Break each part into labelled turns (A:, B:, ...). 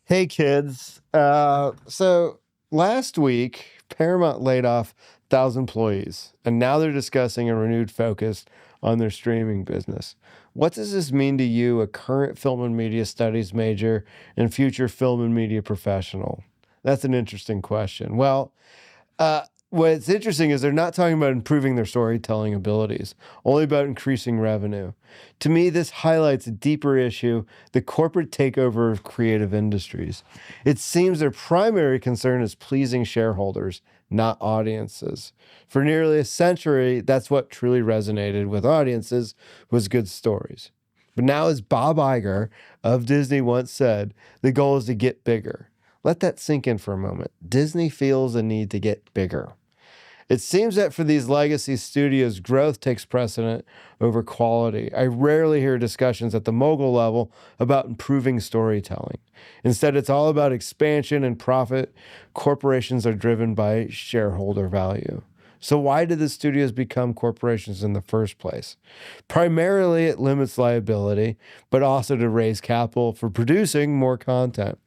A: Hey, kids. So last week, Paramount laid off 1,000 employees, and now they're discussing a renewed focus on their streaming business. What does this mean to you, a current film and media studies major and future film and media professional? That's an interesting question. Well, what's interesting is they're not talking about improving their storytelling abilities, only about increasing revenue. To me, this highlights a deeper issue, the corporate takeover of creative industries. It seems their primary concern is pleasing shareholders, not audiences. For nearly a century, that's what truly resonated with audiences, was good stories. But now, as Bob Iger of Disney once said, the goal is to get bigger. Let that sink in for a moment. Disney feels a need to get bigger. It seems that for these legacy studios, growth takes precedent over quality. I rarely hear discussions at the mogul level about improving storytelling. Instead, it's all about expansion and profit. Corporations are driven by shareholder value. So why did the studios become corporations in the first place? Primarily, it limits liability, but also to raise capital for producing more content.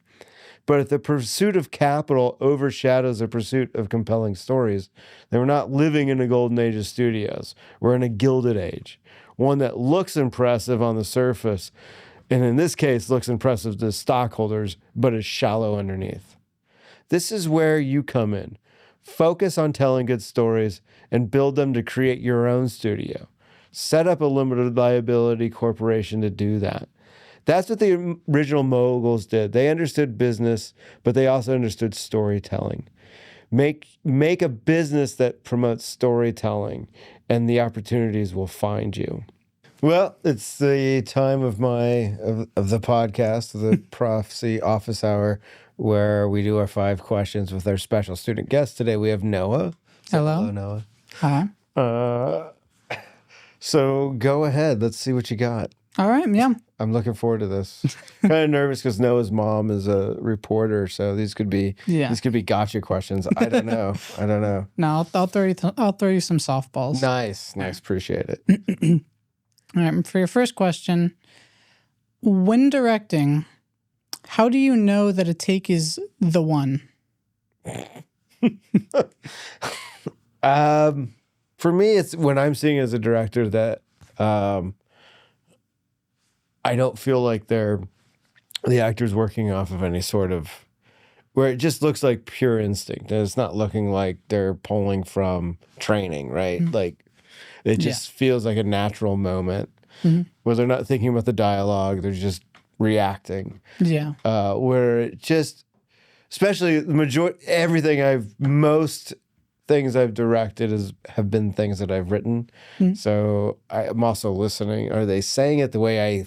A: But if the pursuit of capital overshadows the pursuit of compelling stories, then we're not living in a golden age of studios. We're in a gilded age, one that looks impressive on the surface, and in this case, looks impressive to stockholders, but is shallow underneath. This is where you come in. Focus on telling good stories and build them to create your own studio. Set up a limited liability corporation to do that. That's what the original moguls did. They understood business, but they also understood storytelling. Make a business that promotes storytelling, and the opportunities will find you. Well, it's the time of the podcast, the Prof C office hour, where we do our 5 questions with our special student guest. Today we have Noah.
B: Hello,
A: Noah.
B: Hi.
A: So go ahead. Let's see what you got.
B: All right. Yeah.
A: I'm looking forward to this. Kind of nervous because Noah's mom is a reporter, so these could be gotcha questions. I don't know.
B: No, I'll throw you some softballs.
A: Nice. Appreciate it.
B: All right. For your first question, when directing, how do you know that a take is the one?
A: For me, it's when I'm seeing as a director that I don't feel like the actor's working off of any sort of, where it just looks like pure instinct. And it's not looking like they're pulling from training, right? Mm-hmm. Like it just feels like a natural moment where they're not thinking about the dialogue. They're just reacting. Yeah. Where it just, especially the majority, most things I've directed have been things that I've written. Mm-hmm. So I'm also listening. Are they saying it the way I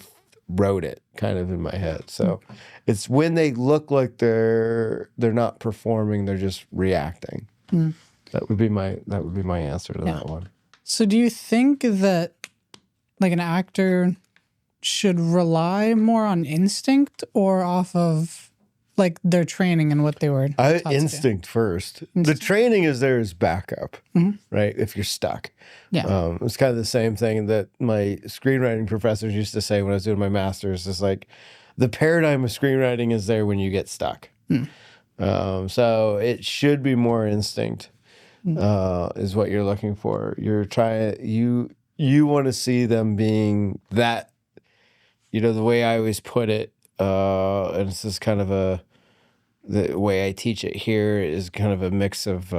A: wrote it kind of in my head? So it's when they look like they're not performing, they're just reacting. That would be my answer to that one.
B: So do you think that like an actor should rely more on instinct or off of like their training and what they were taught
A: instinct first? The training is there as backup, right? If you're stuck. Yeah. It's kind of the same thing that my screenwriting professors used to say when I was doing my master's. Is like the paradigm of screenwriting is there when you get stuck. So it should be more instinct is what you're looking for. You want to see them being that, the way I always put it, and this is kind of the way I teach it here is kind of a mix of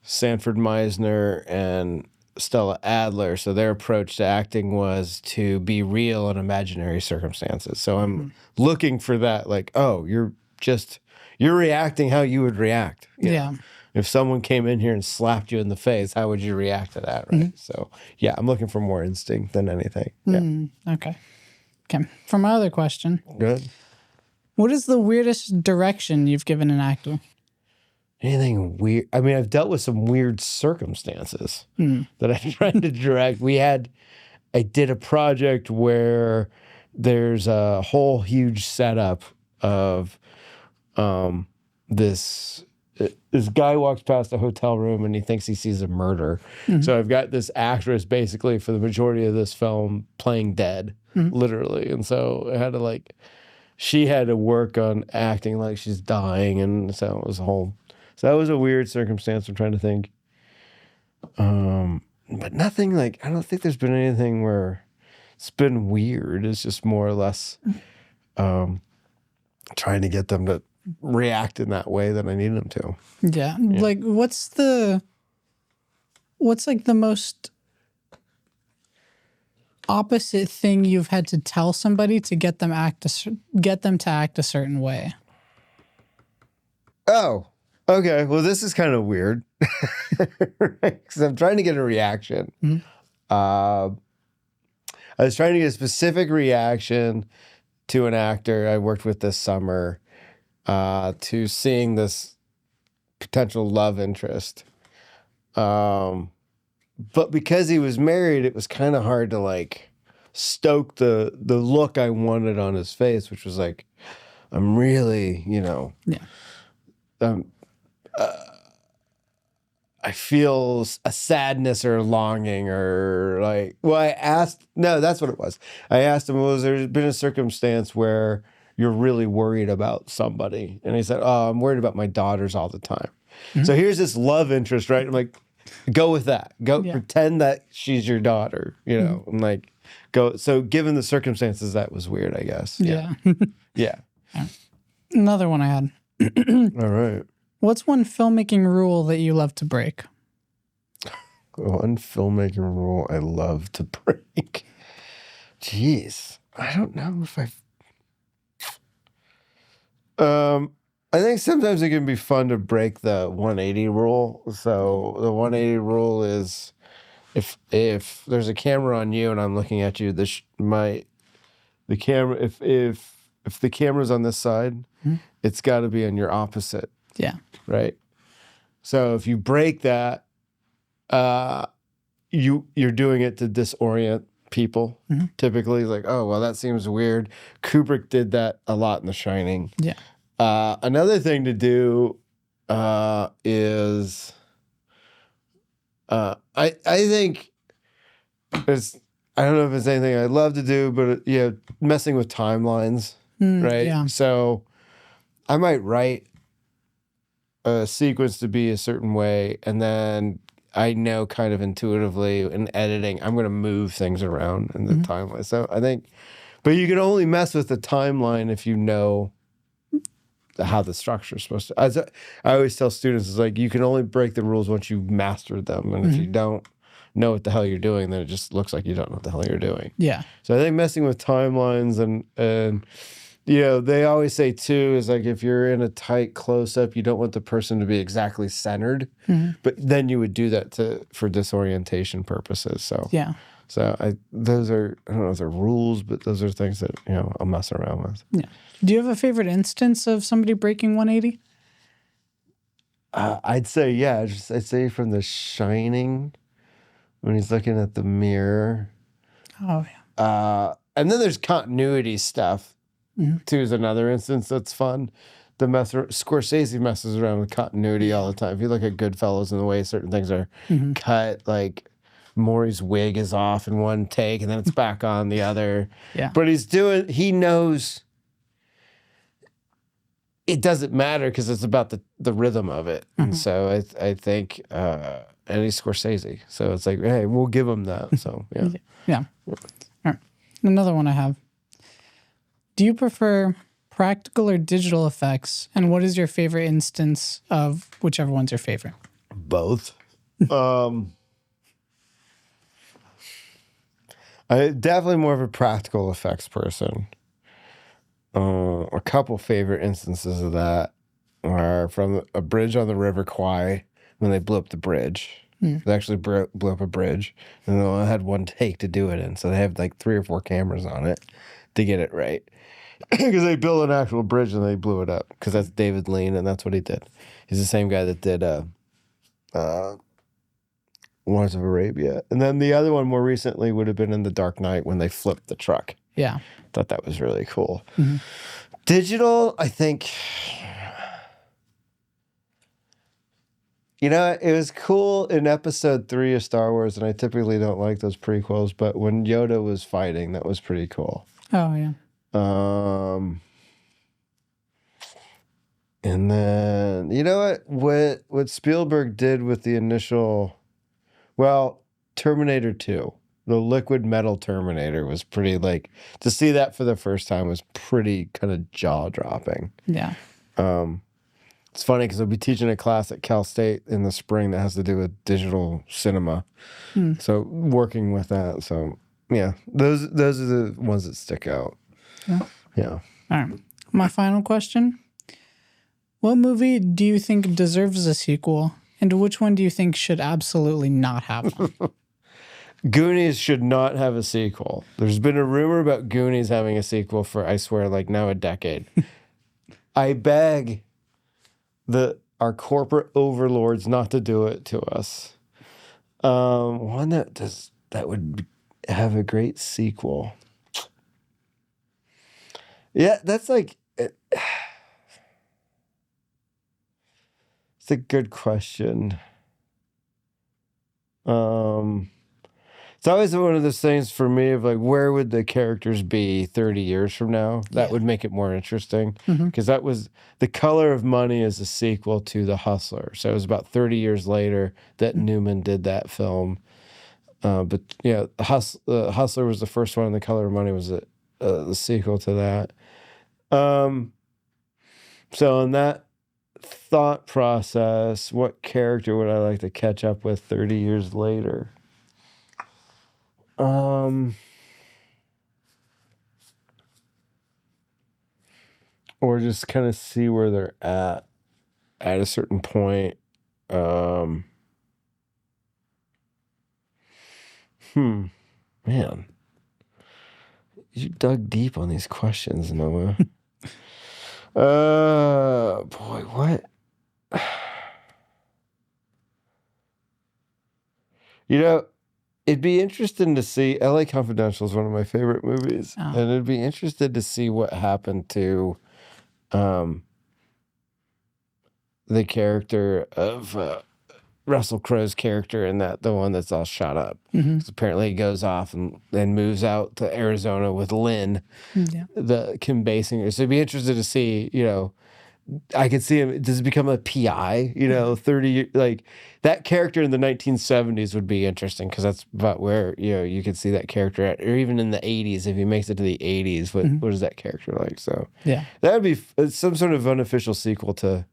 A: Sanford Meisner and Stella Adler. So their approach to acting was to be real in imaginary circumstances. So I'm looking for that, like, oh, you're reacting how you would react. Yeah. If someone came in here and slapped you in the face, how would you react to that, right? So, yeah, I'm looking for more instinct than anything. Yeah.
B: Okay. For my other question.
A: Good.
B: What is the weirdest direction you've given an actor?
A: Anything weird? I mean, I've dealt with some weird circumstances that I tried to direct. I did a project where there's a whole huge setup of this guy walks past a hotel room and he thinks he sees a murder. So I've got this actress basically for the majority of this film playing dead, literally. And so I had to she had to work on acting like she's dying, and so it was a whole. So that was a weird circumstance. I'm trying to think. But nothing like, I don't think there's been anything where it's been weird. It's just more or less trying to get them to react in that way that I need them to.
B: Yeah. Like, what's like the most opposite thing you've had to tell somebody to get them to act a certain way?
A: Oh, okay. Well, this is kind of weird. Right? Because I'm trying to get a reaction. I was trying to get a specific reaction to an actor I worked with this summer to seeing this potential love interest. But because he was married, it was kind of hard to like stoke the look I wanted on his face, which was like, I'm really, I feel a sadness or a longing or like, that's what it was. I asked him, was there been a circumstance where you're really worried about somebody? And he said, oh, I'm worried about my daughters all the time. So here's this love interest, right? I'm like, go with that. Go pretend that she's your daughter, I'm like, go. So given the circumstances, that was weird, I guess.
B: Yeah.
A: Yeah.
B: Another one I had.
A: All right.
B: What's one filmmaking rule that you love to break?
A: One filmmaking rule I love to break. Jeez. I don't know if I think sometimes it can be fun to break the 180 rule. So the 180 rule is if there's a camera on you and I'm looking at you, the camera if the camera's on this side, it's got to be on your opposite.
B: Yeah.
A: Right. So if you break that, you're doing it to disorient people. Typically, like, oh well, that seems weird. Kubrick did that a lot in The Shining.
B: Yeah.
A: Another thing to do is I think I don't know if it's anything I love to do, but messing with timelines, right?
B: Yeah.
A: So I might write a sequence to be a certain way, and then I know kind of intuitively in editing, I'm going to move things around in the timeline. So I think, but you can only mess with the timeline if you know how the structure is supposed to. As I always tell students, it's like you can only break the rules once you've mastered them, and if you don't know what the hell you're doing, then it just looks like you don't know what the hell you're doing.
B: Yeah.
A: So I think messing with timelines and they always say too is like if you're in a tight close up, you don't want the person to be exactly centered, but then you would do that for disorientation purposes. So
B: Yeah.
A: So those are, I don't know if they're rules, but those are things that I'll mess around with.
B: Yeah. Do you have a favorite instance of somebody breaking 180?
A: I'd say I'd say from The Shining when he's looking at the mirror.
B: Oh yeah.
A: And then there's continuity stuff. Too is another instance that's fun. Scorsese messes around with continuity all the time. If you look at Goodfellas and the way certain things are cut, like Maury's wig is off in one take and then it's back on the other.
B: Yeah.
A: But he knows it doesn't matter because it's about the rhythm of it. And so I think, and he's Scorsese. So it's like, hey, we'll give him that. So, yeah.
B: Yeah. All right. Another one I have. Do you prefer practical or digital effects? And what is your favorite instance of whichever one's your favorite?
A: Both. I'm definitely more of a practical effects person. A couple favorite instances of that are from a bridge on the River Kwai when they blew up the bridge. They actually blew up a bridge, and they only had one take to do it in. So they have like 3 or 4 cameras on it to get it right. Because they built an actual bridge and they blew it up. Because that's David Lean, and that's what he did. He's the same guy that did Lawrence of Arabia. And then the other one more recently would have been in The Dark Knight when they flipped the truck.
B: Yeah.
A: Thought that was really cool. Digital, I think, it was cool in episode 3 of Star Wars, and I typically don't like those prequels, but when Yoda was fighting, that was pretty cool.
B: Oh, yeah.
A: And then you know what Spielberg did with the initial, well, Terminator 2, the liquid metal Terminator was pretty like to see that for the first time was pretty kind of jaw dropping.
B: Yeah.
A: It's funny because I'll be teaching a class at Cal State in the spring that has to do with digital cinema. So working with that. So yeah, those are the ones that stick out. Yeah.
B: All right. My final question. What movie do you think deserves a sequel? And which one do you think should absolutely not have one?
A: Goonies should not have a sequel. There's been a rumor about Goonies having a sequel for, I swear, like now a decade. I beg our corporate overlords not to do it to us. One that would have a great sequel. Yeah, that's like it's a good question. It's always one of those things for me of like, where would the characters be 30 years from now? That would make it more interesting because that was The Color of Money is a sequel to The Hustler. So it was about 30 years later that Newman did that film. But yeah, Hustler was the first one, and The Color of Money was the sequel to that. So in that thought process, what character would I like to catch up with 30 years later? Or just kind of see where they're at a certain point. Man, you dug deep on these questions, Noah. Boy, what? You know, it'd be interesting to see. LA Confidential is one of my favorite movies, and it'd be interesting to see what happened to the character of Russell Crowe's character in that, the one that's all shot up. Because apparently he goes off and moves out to Arizona with Lynn, the Kim Basinger. So it'd be interesting to see, you know, I could see him, does it become a PI, you know, 30, like that character in the 1970s would be interesting because that's about where, you know, you could see that character at, or even in the 80s, if he makes it to the 80s, what is that character like? So
B: Yeah.
A: that would be some sort of unofficial sequel to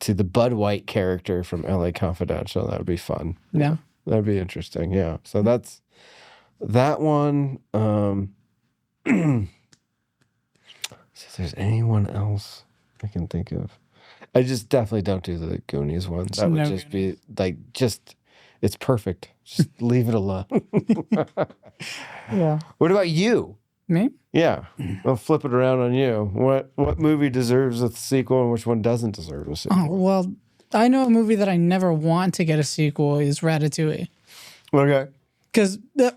A: the Bud White character from LA Confidential. That would be fun.
B: Yeah.
A: That'd be interesting. Yeah. So that's that one. See if there's anyone else I can think of. I just definitely don't do the Goonies one. That would just be like, it's perfect. Just leave it alone.
B: Yeah.
A: What about you?
B: Me?
A: Yeah. I'll flip it around on you. What movie deserves a sequel and which one doesn't deserve a sequel?
B: Oh, well, I know a movie that I never want to get a sequel is Ratatouille.
A: Okay.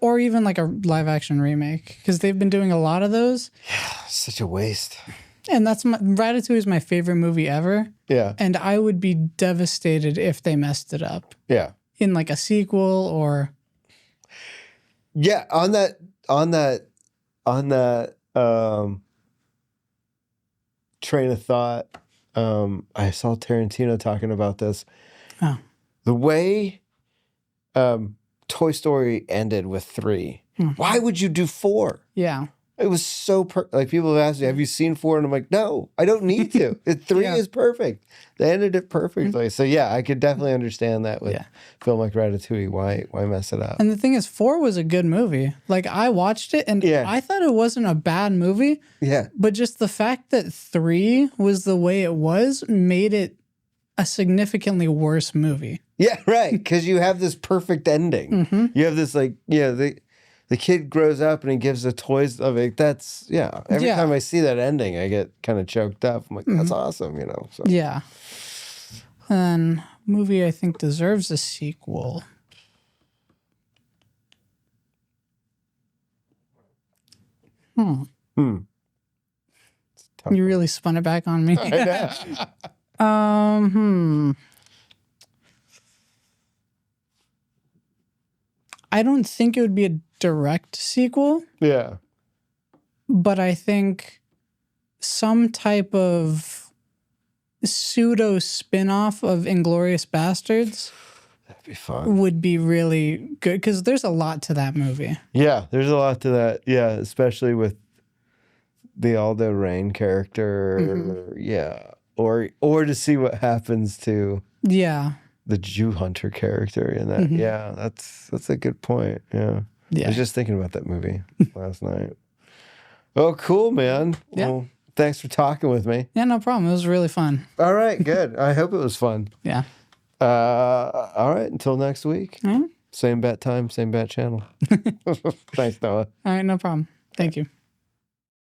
B: Or even like a live action remake, because they've been doing a lot of those.
A: Yeah, such a waste.
B: And Ratatouille is my favorite movie ever.
A: Yeah.
B: And I would be devastated if they messed it up.
A: Yeah.
B: In like a sequel or.
A: Yeah. On that train of thought, I saw Tarantino talking about this.
B: Oh.
A: The way Toy Story ended with 3. Why would you do 4?
B: Yeah.
A: It was so like people have asked me, have you seen 4? And I'm like, no, I don't need to. 3 is perfect. They ended it perfectly. So yeah, I could definitely understand that with a film like Ratatouille. Why mess it up?
B: And the thing is, 4 was a good movie. Like I watched it and I thought it wasn't a bad movie.
A: Yeah.
B: But just the fact that 3 was the way it was made it a significantly worse movie.
A: Yeah, right. Because you have this perfect ending. You have this like, the kid grows up and he gives the toys of it. That's, every time I see that ending, I get kind of choked up. I'm like, that's awesome, you know? So.
B: Yeah. And movie I think deserves a sequel. You really spun it back on me. I don't think it would be a direct sequel.
A: Yeah.
B: But I think some type of pseudo spin-off of Inglorious Bastards
A: That'd be fun.
B: would be really good because there's a lot to that movie.
A: Yeah, there's a lot to that. Yeah, especially with the Aldo Rain character. Yeah, or to see what happens to
B: Yeah.
A: the Jew hunter character in that. Yeah, that's a good point. Yeah. I was just thinking about that movie last night. Oh, cool, man.
B: Yeah.
A: Well, thanks for talking with me.
B: Yeah, no problem. It was really fun.
A: All right, good. I hope it was fun.
B: Yeah.
A: All right, until next week.
B: All right.
A: Same bat time, same bat channel. Thanks, Noah.
B: All right, no problem. Thank you.